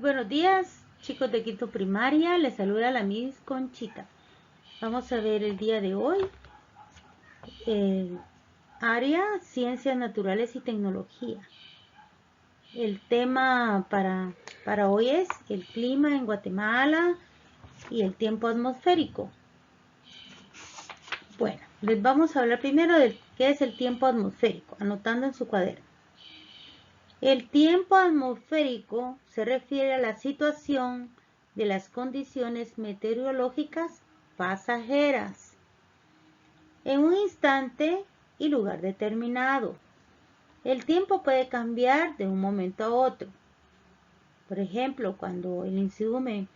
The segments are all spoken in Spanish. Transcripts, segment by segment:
Buenos días, chicos de quinto primaria. Les saluda la Miss Conchita. Vamos a ver el día de hoy el área Ciencias Naturales y Tecnología. El tema para hoy es el clima en Guatemala y el tiempo atmosférico. Bueno, les vamos a hablar primero de qué es el tiempo atmosférico, anotando en su cuaderno. El tiempo atmosférico se refiere a la situación de las condiciones meteorológicas pasajeras en un instante y lugar determinado. El tiempo puede cambiar de un momento a otro. Por ejemplo, cuando el INSIUME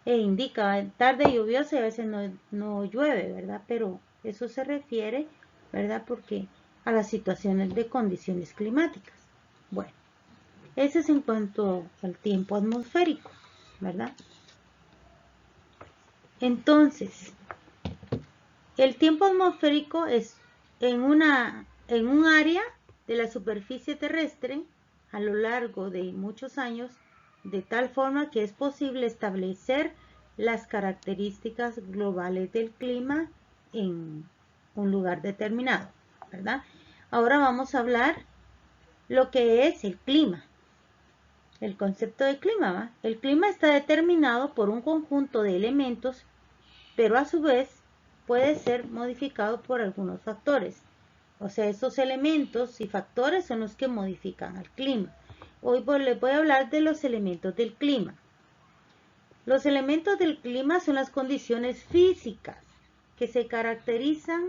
indica tarde lluviosa y a veces no llueve, ¿verdad? Pero eso se refiere, ¿verdad? Porque a las situaciones de condiciones climáticas. Bueno. Ese es en cuanto al tiempo atmosférico, ¿verdad? Entonces, el tiempo atmosférico es en un área de la superficie terrestre a lo largo de muchos años, de tal forma que es posible establecer las características globales del clima en un lugar determinado, ¿verdad? Ahora vamos a hablar lo que es el clima. El concepto de clima, ¿va? El clima está determinado por un conjunto de elementos, pero a su vez puede ser modificado por algunos factores. O sea, esos elementos y factores son los que modifican al clima. Hoy les voy a hablar de los elementos del clima. Los elementos del clima son las condiciones físicas que caracterizan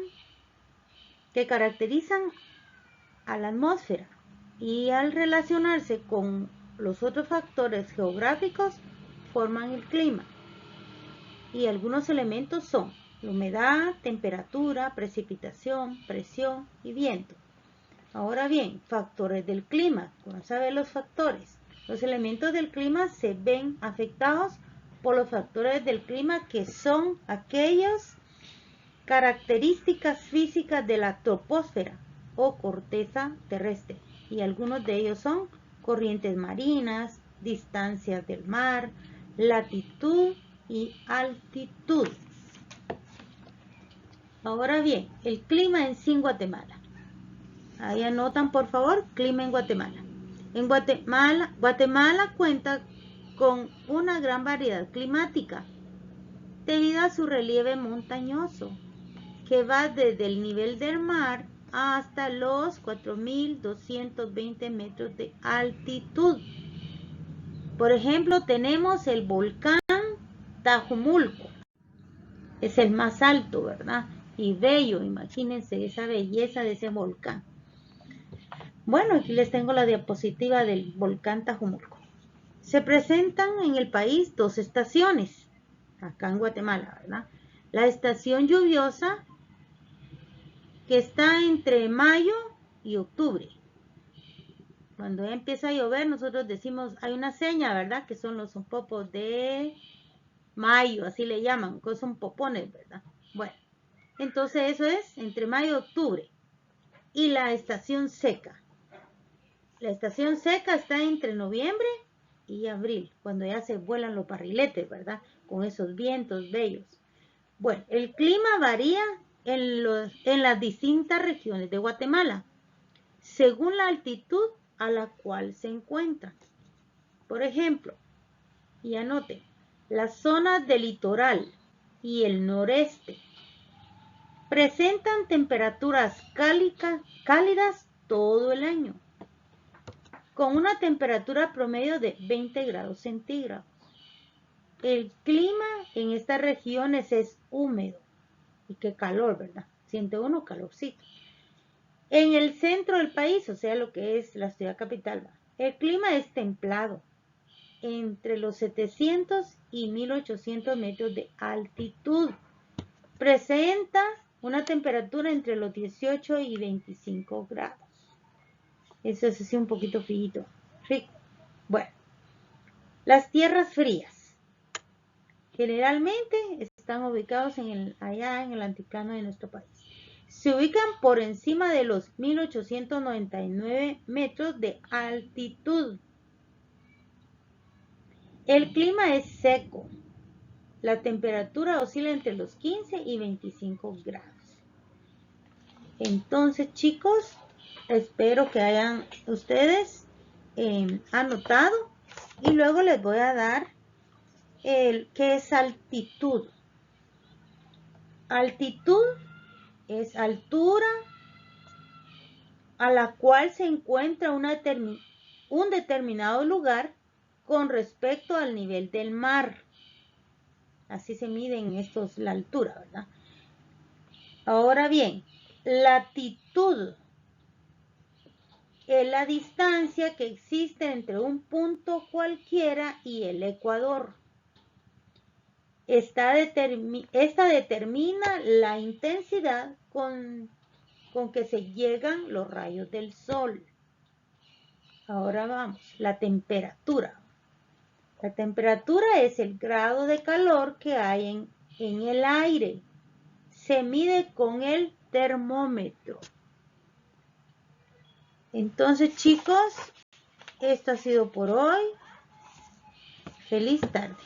a la atmósfera y al relacionarse con los otros factores geográficos forman el clima. Y algunos elementos son la humedad, temperatura, precipitación, presión y viento. Ahora bien, factores del clima. Vamos a ver los factores. Los elementos del clima se ven afectados por los factores del clima que son aquellas características físicas de la troposfera o corteza terrestre, y algunos de ellos son corrientes marinas, distancias del mar, latitud y altitud. Ahora bien, el clima en sí en Guatemala. Ahí anotan por favor, clima en Guatemala. En Guatemala cuenta con una gran variedad climática debido a su relieve montañoso, que va desde el nivel del mar hasta los 4.220 metros de altitud. Por ejemplo, tenemos el volcán Tajumulco. Es el más alto, ¿verdad? Y bello, imagínense esa belleza de ese volcán. Bueno, aquí les tengo la diapositiva del volcán Tajumulco. Se presentan en el país dos estaciones, acá en Guatemala, ¿verdad? La estación lluviosa, que está entre mayo y octubre. Cuando empieza a llover, nosotros decimos, hay una seña, ¿verdad? Que son los popos de mayo, así le llaman, que son popones, ¿verdad? Bueno, entonces eso es entre mayo y octubre. Y la estación seca. La estación seca está entre noviembre y abril, cuando ya se vuelan los barriletes, ¿verdad? Con esos vientos bellos. Bueno, el clima varía en las distintas regiones de Guatemala, según la altitud a la cual se encuentran. Por ejemplo, y anoten, las zonas del litoral y el noreste presentan temperaturas cálidas todo el año, con una temperatura promedio de 20 grados centígrados. El clima en estas regiones es húmedo, y qué calor, ¿verdad? Siente uno calorcito. En el centro del país, o sea, lo que es la ciudad capital, el clima es templado, entre los 700 y 1800 metros de altitud. Presenta una temperatura entre los 18 y 25 grados. Eso es así un poquito frío. Bueno, las tierras frías. Generalmente están ubicados allá en el altiplano de nuestro país. Se ubican por encima de los 1899 metros de altitud. El clima es seco. La temperatura oscila entre los 15 y 25 grados. Entonces, chicos, espero que hayan ustedes anotado y luego les voy a dar qué es altitud. Altitud es altura a la cual se encuentra un determinado lugar con respecto al nivel del mar. Así se miden estos la altura, ¿verdad? Ahora bien, latitud es la distancia que existe entre un punto cualquiera y el ecuador. Esta determina la intensidad con que se llegan los rayos del sol. Ahora vamos, la temperatura. La temperatura es el grado de calor que hay en el aire. Se mide con el termómetro. Entonces, chicos, esto ha sido por hoy. Feliz tarde.